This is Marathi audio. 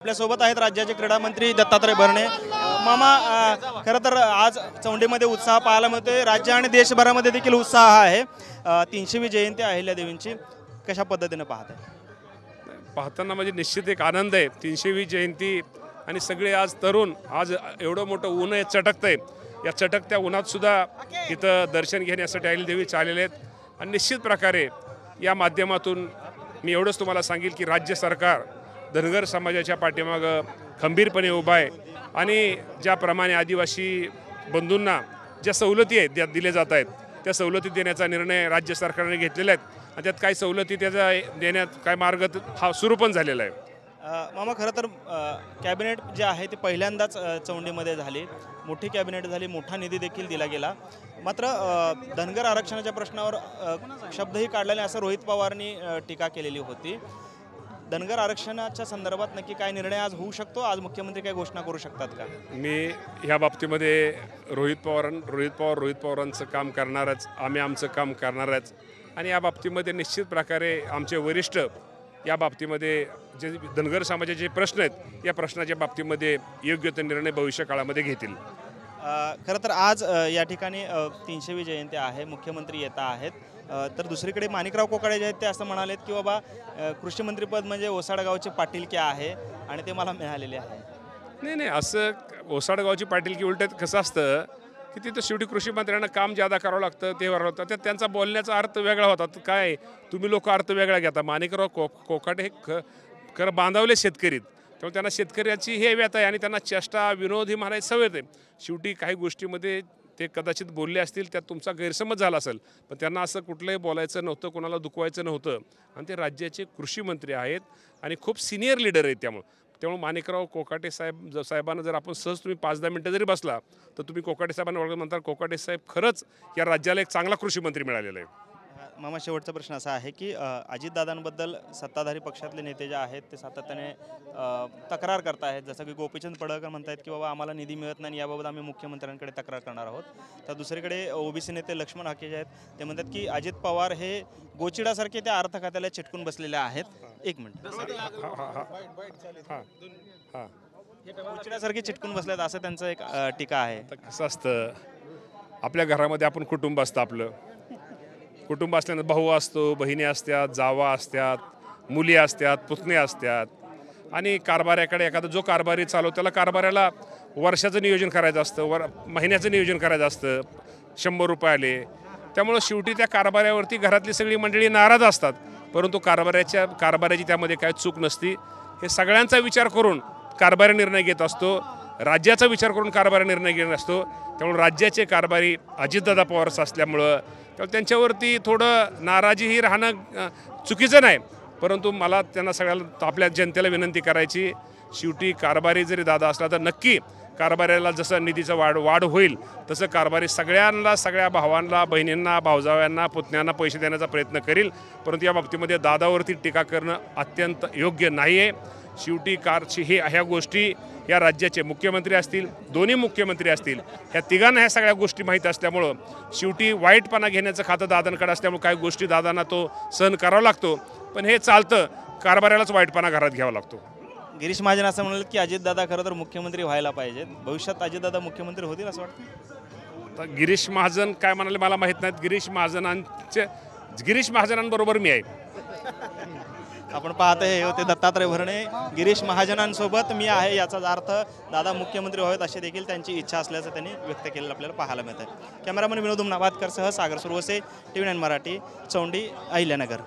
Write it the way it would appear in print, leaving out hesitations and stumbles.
आपल्यासोबत आहेत राज्याचे क्रीडा मंत्री दत्तात्रय भरणे। मामा, खरं तर आज चौंडीमध्ये उत्साह पाहायला मिळतोय, राज्य आणि देशभरामध्ये देखील उत्साह आहे। 300वी जयंती अहिल्यादेवींची कशा पद्धतीने पाहताय? पाहताना म्हणजे निश्चित एक आनंद आहे। 300वी जयंती आणि सगळे आज तरुण, आज एवढं मोठं ऊन आहे, चटकतंय, या चटकत्या उन्हात सुद्धा इथं दर्शन घेण्यासाठी अहिल्यादेवी आलेले आहेत। आणि निश्चित प्रकारे या माध्यमातून मी एवढंच तुम्हाला सांगेल की राज्य सरकार धनगर समाजाच्या पाठीमागं खंबीरपणे उभा आहे आणि ज्याप्रमाणे आदिवासी बंधूंना ज्या सवलती आहेत त्या दिल्या जात आहेत, त्या सवलती देण्याचा निर्णय राज्य सरकारने घेतलेला आहे आणि त्यात काही सवलती त्याचा देण्यात काय मार्ग हा सुरू पण झालेला आहे। मामा, खरं तर कॅबिनेट जे आहे ते पहिल्यांदाच चौंडीमध्ये झाली, मोठी कॅबिनेट झाली, मोठा निधी देखील दिला गेला। मात्र धनगर आरक्षणाच्या प्रश्नावर शब्दही काढलेले असं रोहित पवारांनी टीका केलेली होती। धनगर आरक्षणाच्या संदर्भात नक्की काय निर्णय आज होऊ शकतो? आज मुख्यमंत्री काय घोषणा करू शकतात का? मी ह्या बाबतीमध्ये रोहित पवारांचं काम करणारच, आम्ही आमचं काम करणारच आणि या बाबतीमध्ये निश्चित प्रकारे आमचे वरिष्ठ या बाबतीमध्ये जे धनगर समाजाचे प्रश्न आहेत या प्रश्नाच्या बाबतीमध्ये योग्य ते निर्णय भविष्य काळामध्ये घेतील। खरं तर आज या ठिकाणी 300वी जयंती आहे, मुख्यमंत्री येत आहेत, तर दुसरीकडे माणिकराव कोकाटे जे आहेत ते असं म्हणालेत की बाबा कृषी मंत्रीपद म्हणजे ओसाडगावचे पाटीलकी आहे आणि ते मला मिळालेले आहे। नाही, असं ओसाडगावची पाटीलकी उलट कसं असतं की तिथं शेवटी कृषी मंत्र्यांना काम ज्यादा करावं लागतं, ते करावं लागतं, त्यात त्यांचा बोलण्याचा अर्थ वेगळा होता। काय तुम्ही लोक अर्थ वेगळा घेता? माणिकराव कोकाटे हे खरं बांधावले शेतकरीत, त्यामुळे त्यांना शेतकऱ्याची हे व्यथा आहे आणि त्यांना चेष्टा विनोद ही म्हणायची सवय आहे। शेवटी काही गोष्टीमध्ये ते कदाचित बोलले असतील, त्यात तुमचा गैरसमज झाला असेल, पण त्यांना असं कुठलंही बोलायचं नव्हतं, कोणाला दुखवायचं नव्हतं आणि ते राज्याचे कृषी मंत्री आहेत आणि खूप सिनियर लीडर आहेत। त्यामुळे माणिकराव कोकाटे साहेबांना जर आपण सहज तुम्ही 5-10 मिनटं जरी बसला तर तुम्ही कोकाटे साहेबांना ओळखत म्हणता कोकाटे साहेब खरंच या राज्याला एक चांगला कृषी मंत्री मिळालेला आहे। मामा, शेवटचा प्रश्न असा आहे की अजितदादांबद्दल सत्ताधारी पक्षातले नेते जे आहेत ते सातत्याने तक्रार करत आहेत, जसं की गोपीचंद पडळकर म्हणतात की बाबा आम्हाला निधी मिळत नाही, याबाबत आम्ही मुख्यमंत्र्यांकडे तक्रार करणार आहोत। तर दुसरीकडे ओबीसी नेते लक्ष्मण हाके जे आहेत ते म्हणतात की अजित पवार हे गोचिडासारखे त्या अर्थ खात्याला चिटकून बसलेले आहेत। एक मिनिट, गोचिडासारखे चिटकून बसलेत असं त्यांचं एक टीका आहे। कसं असतं, आपल्या घरामध्ये आपण कुटुंब असतं, आपलं कुटुंब असल्यानंतर भाऊ असतो, बहिणी असतात, जावा असतात, मुली असतात, पुतणे असतात आणि कारभाऱ्याकडे एखादा जो कारभारी चालवतो त्याला कारभाऱ्याला वर्षाचं नियोजन करायचं असतं, महिन्याचं नियोजन करायचं असतं, 100 रुपये आले, त्यामुळं शेवटी त्या कारभाऱ्यावरती घरातली सगळी मंडळी नाराज असतात, परंतु कारभाऱ्याची त्यामध्ये काय चूक नसती। हे सगळ्यांचा विचार करून कारभारी निर्णय घेत असतो, राज्याचा विचार करून कारभारी निर्णय घेत असतो। त्यामुळे राज्याचे कारभारी अजितदादा पवार असल्यामुळं त्यांच्यावरती थोडं नाराजीही राहणं चुकीचं नाही, परंतु मला त्यांना सगळ्याला आपल्या जनतेला विनंती करायची, शेवटी कारभारी जरी दादा असला तर नक्की कारभाऱ्याला जसं निधीचा वाढ होईल तसं कारभारी सगळ्यांना, सगळ्या भावांना, बहिणींना, भावजाव्यांना, पुतण्यांना पैसे देण्याचा प्रयत्न करील, परंतु या बाबतीमध्ये दादावरती टीका करणं अत्यंत योग्य नाही आहे। शेवटी ह्या गोष्टी या राज्याचे मुख्यमंत्री असतील, दोन्ही मुख्यमंत्री असतील, ह्या तिघांना ह्या सगळ्या गोष्टी माहीत असल्यामुळं शेवटी वाईटपणा घेण्याचं खातं दादांकडे असल्यामुळे काही गोष्टी दादांना तो सहन करावा लागतो, पण हे चालतं, कारभाऱ्यालाच वाईटपणा घरात घ्यावा लागतो। गिरीश महाजन असं म्हणाले की अजितदादा खरं तर मुख्यमंत्री व्हायला पाहिजेत, भविष्यात अजितदादा मुख्यमंत्री होतील असं वाटतं? तर गिरीश महाजन काय म्हणाले मला माहीत नाहीत, गिरीश महाजनांबरोबर मी आहे। आपण पाहतो हे होते दत्तात्रय भरणे, गिरीश महाजनांसोबत मी आहे, याचाच अर्थ दादा मुख्यमंत्री व्हावेत अशी देखील त्यांची इच्छा असल्याचं त्यांनी व्यक्त केलेलं आपल्याला पाहायला मिळतं। कॅमेरामन विनोद उमनाबादकर सह सागर सुरवसे, TV9 मराठी, चौंडी, अहिल्यानगर।